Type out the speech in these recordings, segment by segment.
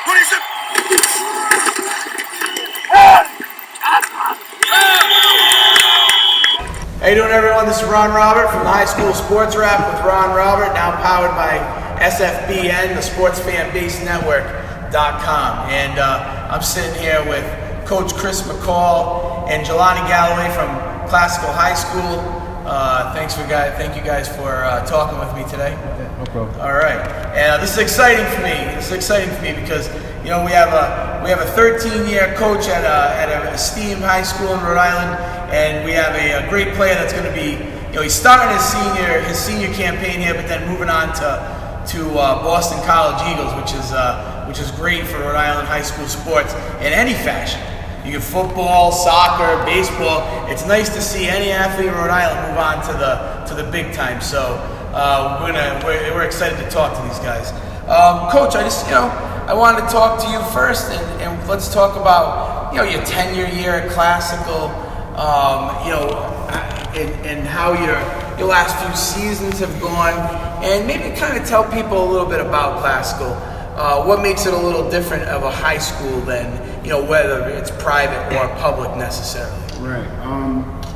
How you doing, everyone? This is Ron Robert from the High School Sports Wrap with Ron Robert, now powered by SFBN, the Sports Fan Base Network.com. And I'm sitting here with Coach Kris McCall and Jelani Galloway from Classical High School. Thank you guys for talking with me today. No problem. All right, and this is exciting for me. Because we have a 13-year coach at an esteemed high school in Rhode Island, and we have a great player that's going to be. He's starting his senior campaign here, but then moving on to Boston College Eagles, which is great for Rhode Island high school sports in any fashion. You get football, soccer, baseball. It's nice to see any athlete in Rhode Island move on to the big time. So we're excited to talk to these guys. Coach, I wanted to talk to you first, and let's talk about your tenure year at Classical, and how your last few seasons have gone, and maybe kind of tell people a little bit about Classical. What makes it a little different of a high school than whether it's private or public necessarily? Right.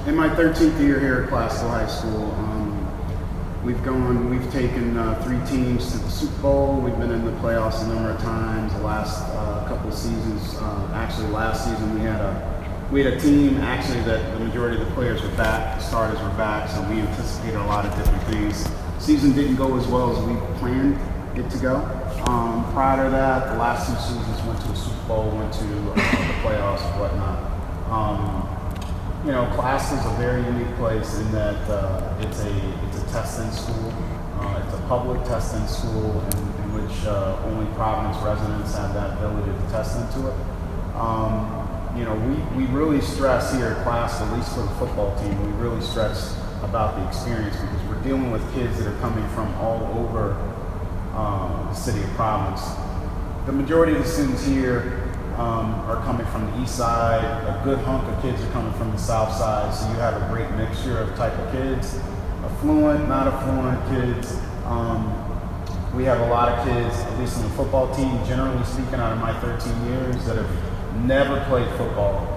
In my 13th year here at Classical High School, we've taken 3 teams to the Super Bowl. We've been in the playoffs a number of times. The last couple of seasons, actually last season we had a team actually that the majority of the players were back, starters were back, so we anticipated a lot of different things. Season didn't go as well as we planned it to go. Prior to that, the last 2 seasons went to a Super Bowl, went to the playoffs and whatnot. Classical is a very unique place in that it's a test-in school. It's a public test-in school in which only Providence residents have that ability to test into it. We really stress here at Classical, at least for the football team, we really stress about the experience because we're dealing with kids that are coming from all over the city of Providence. The majority of the students here are coming from the east side. A good hunk of kids are coming from the south side, so you have a great mixture of type of kids, affluent, not affluent kids. We have a lot of kids, at least on the football team, generally speaking, out of my 13 years, that have never played football.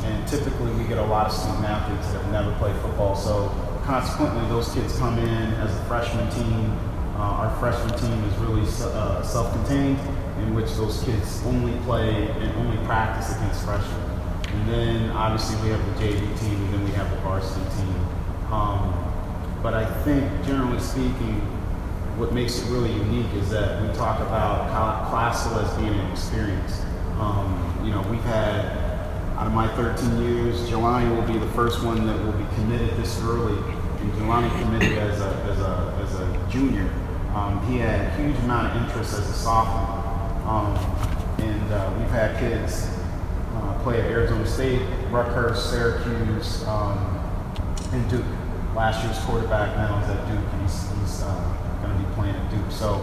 And typically we get a lot of student athletes that have never played football, so consequently those kids come in as a freshman team. Our freshman team is really self-contained, in which those kids only play and only practice against freshmen. And then obviously we have the JV team, and then we have the varsity team. But I think generally speaking, what makes it really unique is that we talk about Classical as being an experience. We've had, out of my 13 years, Jehlani will be the first one that will be committed this early, and Jehlani committed as a junior. He had a huge amount of interest as a sophomore, and we've had kids play at Arizona State, Rutgers, Syracuse, and Duke. Last year's quarterback now is at Duke, and he's going to be playing at Duke. So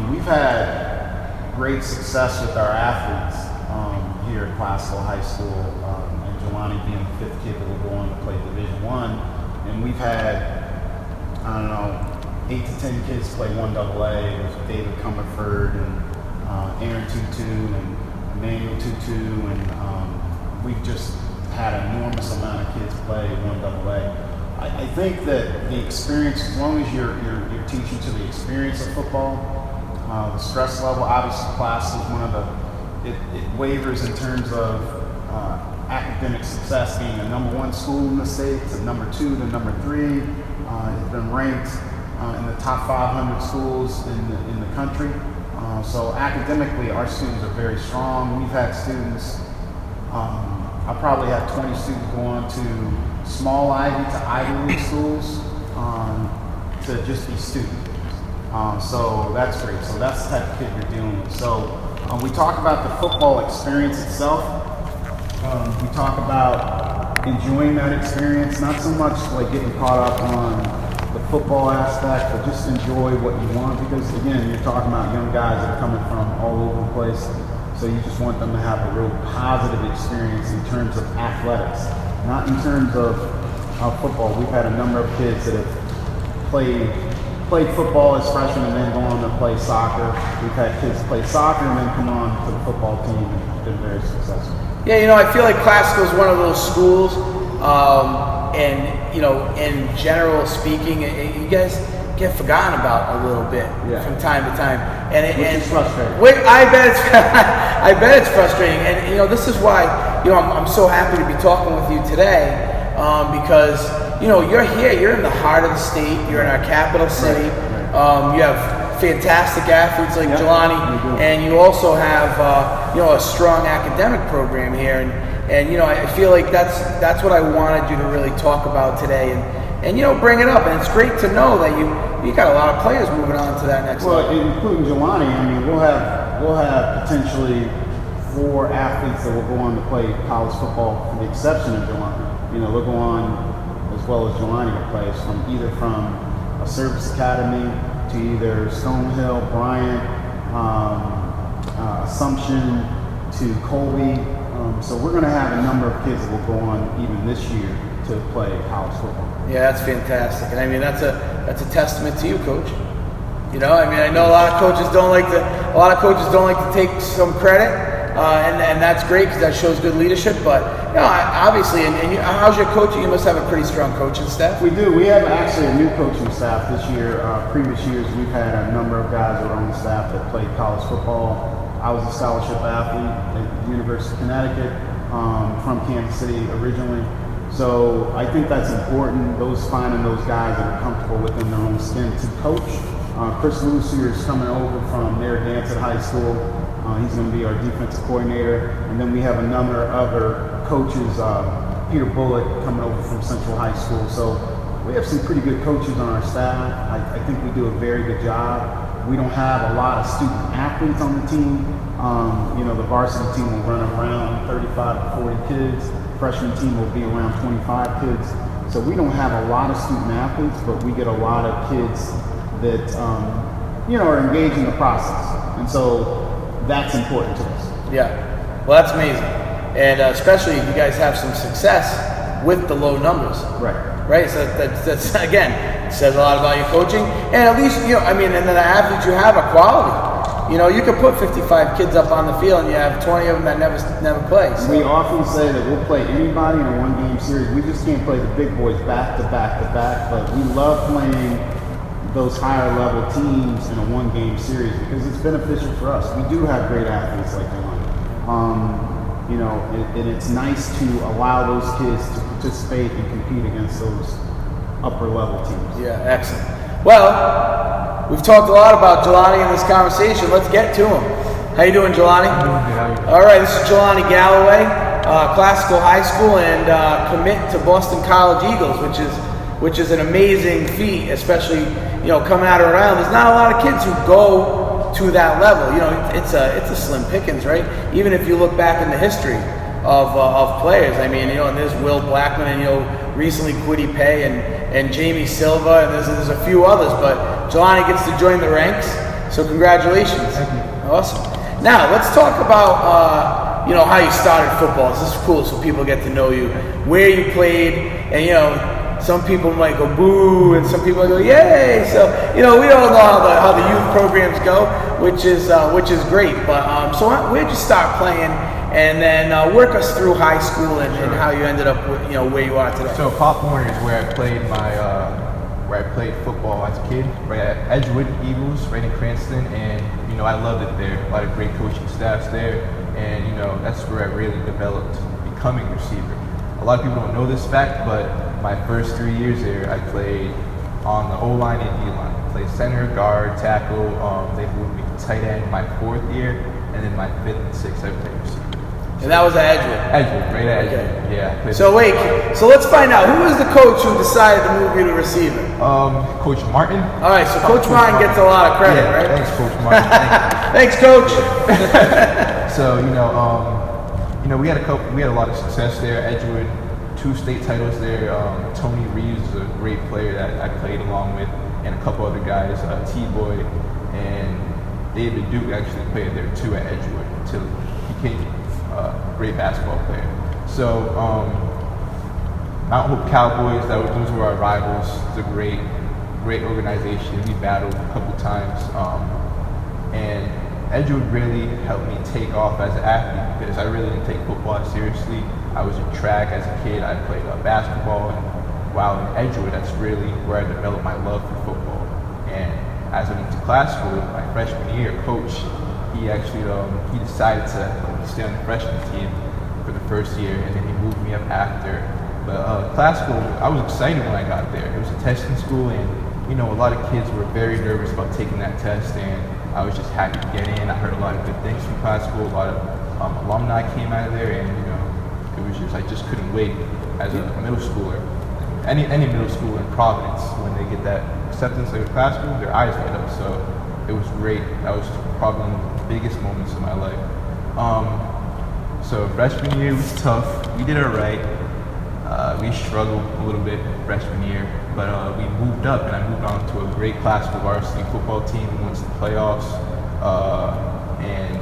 we've had great success with our athletes here at Classical High School, and Jelani being the 5th kid that will go on to play Division I. And we've had, 8 to 10 kids play 1AA with David Comerford and Aaron Tutu and Emmanuel Tutu, and we've just had an enormous amount of kids play 1AA. I think that the experience, as long as you're teaching to the experience of football, the stress level, obviously Classical is one of the, it wavers in terms of academic success, being a number 1 school in the state to number 2 to number 3. It's been ranked in the top 500 schools in the country. So academically, our students are very strong. We've had students, I probably have 20 students go on to small Ivy to Ivy League schools to just be students. So that's great. So that's the type of kid you're dealing with. So we talk about the football experience itself. We talk about enjoying that experience, not so much like getting caught up on the football aspect, but just enjoy what you want, because again, you're talking about young guys that are coming from all over the place, so you just want them to have a real positive experience in terms of athletics, not in terms of football. We've had a number of kids that have played played football as freshmen and then go on to play soccer. We've had kids play soccer and then come on to the football team and been very successful. Yeah, I feel like classical is one of those schools, and in general speaking, you guys get forgotten about a little bit from time to time, and it's frustrating. I bet it's frustrating, and this is why I'm so happy to be talking with you today, because you're here, you're in the heart of the state, you're in our capital city, you have fantastic athletes like Jelani, and you also have a strong academic program here, and I feel like that's what I wanted you to really talk about today, and bring it up. And it's great to know that you got a lot of players moving on to that next level. Well, including Jelani, I mean, we'll have potentially 4 athletes that will go on to play college football, with the exception of Jelani. They'll go on as well as Jelani to play from a service academy to either Stonehill, Bryant, Assumption to Colby. So we're going to have a number of kids that will go on even this year to play college football. Yeah, that's fantastic, and I mean that's a testament to you, Coach. I know a lot of coaches don't like to take some credit, and that's great because that shows good leadership. But obviously, and how's your coaching? You must have a pretty strong coaching staff. We do. We have actually a new coaching staff this year. Previous years, we've had a number of guys that are on the staff that played college football. I was a scholarship athlete at the University of Connecticut, from Kansas City originally. So I think that's important, finding those guys that are comfortable within their own skin to coach. Kris is coming over from Narragansett High School. He's going to be our defensive coordinator. And then we have a number of other coaches, Peter Bullock coming over from Central High School. So we have some pretty good coaches on our staff. I think we do a very good job. We don't have a lot of student athletes on the team. The varsity team will run around 35 to 40 kids. Freshman team will be around 25 kids. So we don't have a lot of student athletes, but we get a lot of kids that are engaged in the process. And so that's important to us. Yeah, well, that's amazing. And especially if you guys have some success with the low numbers. Right, so that's again, says a lot about your coaching, and at least and then the athletes you have are quality. You could put 55 kids up on the field, and you have 20 of them that never play. So. We often say that we'll play anybody in a one-game series. We just can't play the big boys back to back to back, but we love playing those higher level teams in a one-game series because it's beneficial for us. We do have great athletes like Jelani. And it's nice to allow those kids to participate and compete against those upper level teams. Yeah, excellent. Well, we've talked a lot about Jelani in this conversation. Let's get to him. How you doing, Jelani? I'm doing good. How you doing? All right, this is Jelani Galloway, classical high school, and commit to Boston College Eagles, which is an amazing feat, especially coming out of Rhode Island. There's not a lot of kids who go to that level. It's a slim pickings, right? Even if you look back in the history of players. I mean, and there's Will Blackman, and recently Quiddy Pay and Jamie Silva, and there's a few others. But Jelani gets to join the ranks, so congratulations. Thank you. Awesome. Now let's talk about how you started football. This is cool, so people get to know you, where you played, and some people might go boo, and some people might go yay. So we don't know how the youth programs go, which is great. But so where'd you start playing, and then work us through high school and how you ended up where you are today. So Pop Warner is where I played where I played football as a kid, right at Edgewood Eagles, right in Cranston, and I loved it there. A lot of great coaching staffs there, and that's where I really developed becoming a receiver. A lot of people don't know this fact, but my first 3 years there, I played on the O-line and D-line. I played center, guard, tackle. They moved me to tight end my 4th year, and then my 5th and 6th, I played receiver. And that was at Edgewood? Edgewood, right at Edgewood. Okay. Yeah. So wait, so let's find out, who was the coach who decided to move you to receiver? Coach Martin. All right, so Coach Martin gets a lot of credit, Yeah, right? thanks, Coach Martin. Thanks, Coach. So we had a lot of success there. Edgewood, 2 state titles there. Tony Reeves is a great player that I played along with, and a couple other guys, T-Boy and David Duke actually played there too at Edgewood until he became a great basketball player. So Mount Hope Cowboys, those were our rivals. It's a great great organization. We battled a couple times, and Edgewood really helped me take off as an athlete because I really didn't take football as seriously. I was in track as a kid. I played basketball, and while in Edgewood, that's really where I developed my love for football. And as I went to class school, my freshman year, coach, he actually he decided to let me stay on the freshman team for the first year, and then he moved me up after. But class school, I was excited when I got there. It was a testing school, and a lot of kids were very nervous about taking that test, and I was just happy to get in. I heard a lot of good things from class school. A lot of alumni came out of there, and it was just, I just couldn't wait as a middle schooler. Any middle schooler in Providence, when they get that acceptance of class school, their eyes light up. So it was great. That was probably one of the biggest moments of my life. So freshman year was tough. We did all right. We struggled a little bit freshman year, but we moved up, and I moved on to a great class school varsity football team. We went to the playoffs, and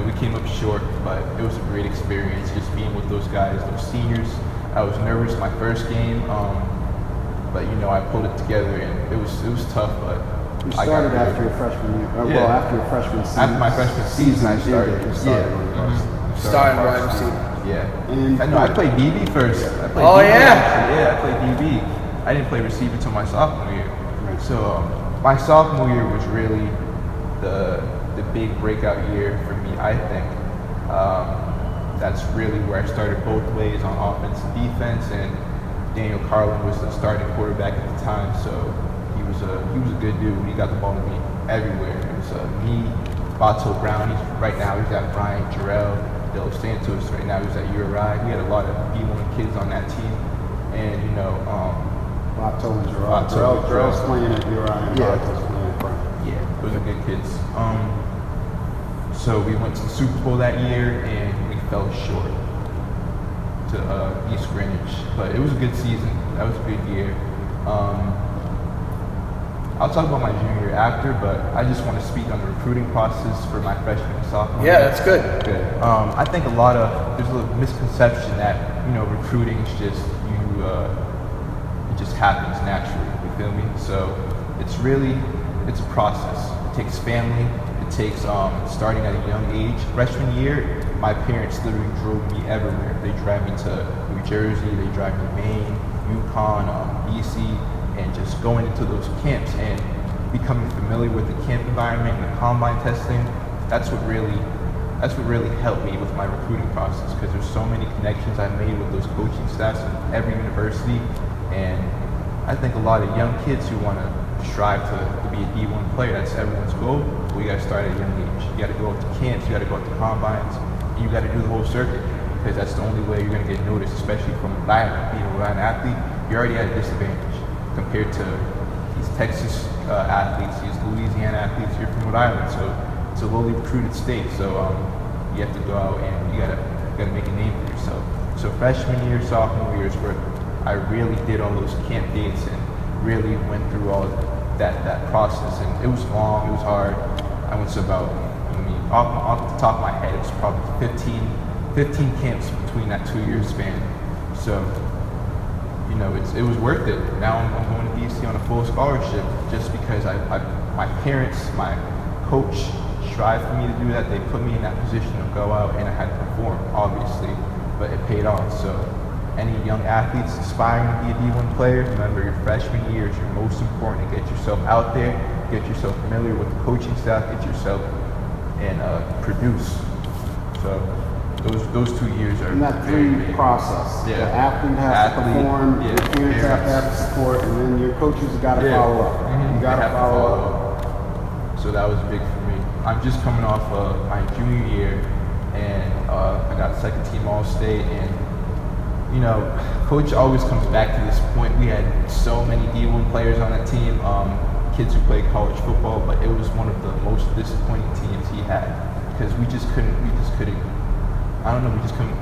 we came up short, but it was a great experience just being with those guys, those seniors. I was nervous my first game, but I pulled it together, and it was tough. But you started after your freshman year. Well, after your freshman season. After my freshman season, I started. Starting wide receiver. Yeah. And I played DB first. I played Oh, DB yeah? actually. Yeah, I played DB. I didn't play receiver until my sophomore year. Right. So my sophomore year was really the big breakout year for me, I think. That's really where I started both ways on offense and defense, and Daniel Carlin was the starting quarterback at the time, so he was a good dude. He got the ball to me everywhere. It was me, Bato Brown. Right now he's got Brian Jarrell, Del Santos. Right now he's at URI. We had a lot of D1 kids on that team, and Bato and Jarrell. Jarrell's playing at URI, and Bato's playing at Brown. Yeah, those are good kids. So we went to the Super Bowl that year, and we fell short to East Greenwich. But it was a good season. That was a good year. I'll talk about my junior year after, but I just want to speak on the recruiting process for my freshman and sophomore year. Yeah, that's good. Good. I think there's a misconception that recruiting is just it just happens naturally. You feel me? So it's a process. It takes family. It takes starting at a young age. Freshman year, my parents literally drove me everywhere. They drive me to New Jersey, they drive me to Maine, Yukon, BC, and just going into those camps and becoming familiar with the camp environment and the combine testing. That's what really helped me with my recruiting process, because there's so many connections I made with those coaching staffs at every university, and I think a lot of young kids who want to strive to be a D1 player, that's everyone's goal. Well, you got to start at a young age. You got to go out to camps, you got to go out to combines, and you got to do the whole circuit, because that's the only way you're going to get noticed, especially from Rhode Island. Being a Rhode Island athlete, you're already at a disadvantage compared to these Texas athletes, these Louisiana athletes. You're from Rhode Island, so it's a lowly recruited state. So you have to go out and you gotta make a name for yourself. So freshman year, sophomore years, where I really did all those camp dates and really went through all that process, and it was long, it was hard. I went to about, off the top of my head, it was probably 15 camps between that 2-year span. So, it was worth it. Now I'm going to DC on a full scholarship just because my parents, my coach strived for me to do that. They put me in that position to go out, and I had to perform, obviously, but it paid off. So any young athletes aspiring to be a D1 player, remember your freshman year is your most important. Get yourself out there, get yourself familiar with the coaching staff, get yourself and produce. So those 2 years are in that three process. Yeah. The athlete has to perform, yeah, your parents have to support, and then your coaches have got to follow up. Mm-hmm. You got to follow up. So that was big for me. I'm just coming off of my junior year, and I got second team All-State, and coach always comes back to this point. We had so many D1 players on that team, kids who played college football, but it was one of the most disappointing teams he had, because we just couldn't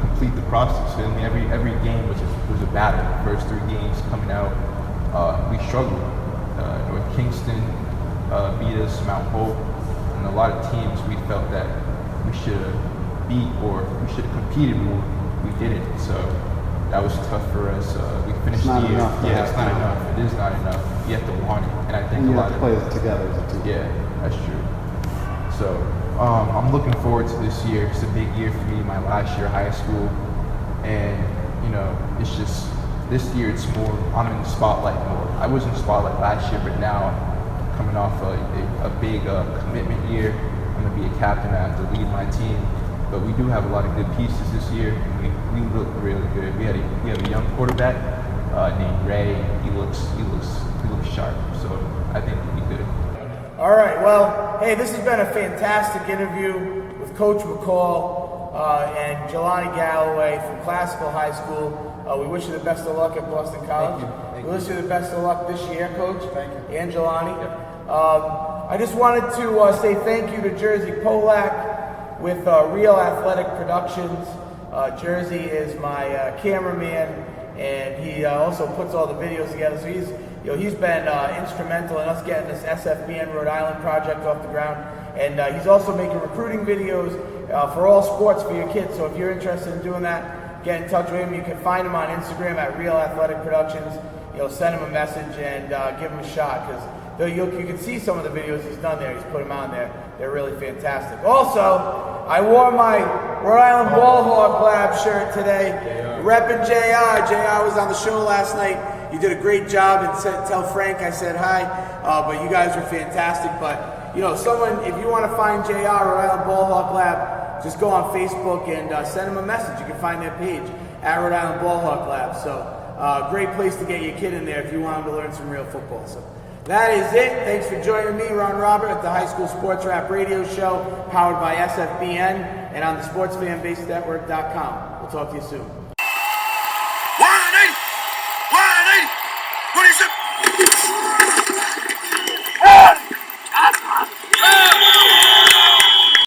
complete the process. I mean, every game was a battle. The first 3 games coming out, we struggled. North Kingston beat us, Mount Hope, and a lot of teams we felt that we should have beat or we should have competed more. We didn't. So that was tough for us. We finished It's not the year. enough to Yeah, have it's not fun. enough. It is not enough. You have to want it, and I think And you a lot have to of play it together as a team. yeah, that's true. So I'm looking forward to this year. It's a big year for me. My last year of high school, and it's just this year. It's more. I'm in the spotlight more. I was in the spotlight last year, but now coming off a big commitment year, I'm gonna be a captain. I have to lead my team. But we do have a lot of good pieces this year. We look really good. We have a young quarterback named Ray. He looks sharp. So I think we'll be good. All right, well, hey, this has been a fantastic interview with Coach McCall and Jelani Galloway from Classical High School. We wish you the best of luck at Boston College. Thank We wish you the best of luck this year, Coach. Thank you. And Jelani. Yep. I just wanted to say thank you to Jersey Polak with Real Athletic Productions. Jersey is my cameraman, and he also puts all the videos together. So he's been instrumental in us getting this SFBN Rhode Island project off the ground. And he's also making recruiting videos for all sports for your kids. So if you're interested in doing that, get in touch with him. You can find him on Instagram at Real Athletic Productions. Send him a message and give him a shot, because you can see some of the videos he's done there. He's put them on there. They're really fantastic. Also, I wore my Rhode Island Ball Hog Lab shirt today. Repping JR. JR was on the show last night. You did a great job, and tell Frank I said hi. But you guys were fantastic. But if you want to find JR, Rhode Island Ball Hog Lab, just go on Facebook and send him a message. You can find their page at Rhode Island Ball Hog Lab. So great place to get your kid in there if you want him to learn some real football. So that is it. Thanks for joining me, Ron Robert, at the High School Sports Rap Radio Show, powered by SFBN and on the sportsfanbasenetwork.com. We'll talk to you soon. 180! 180! 26!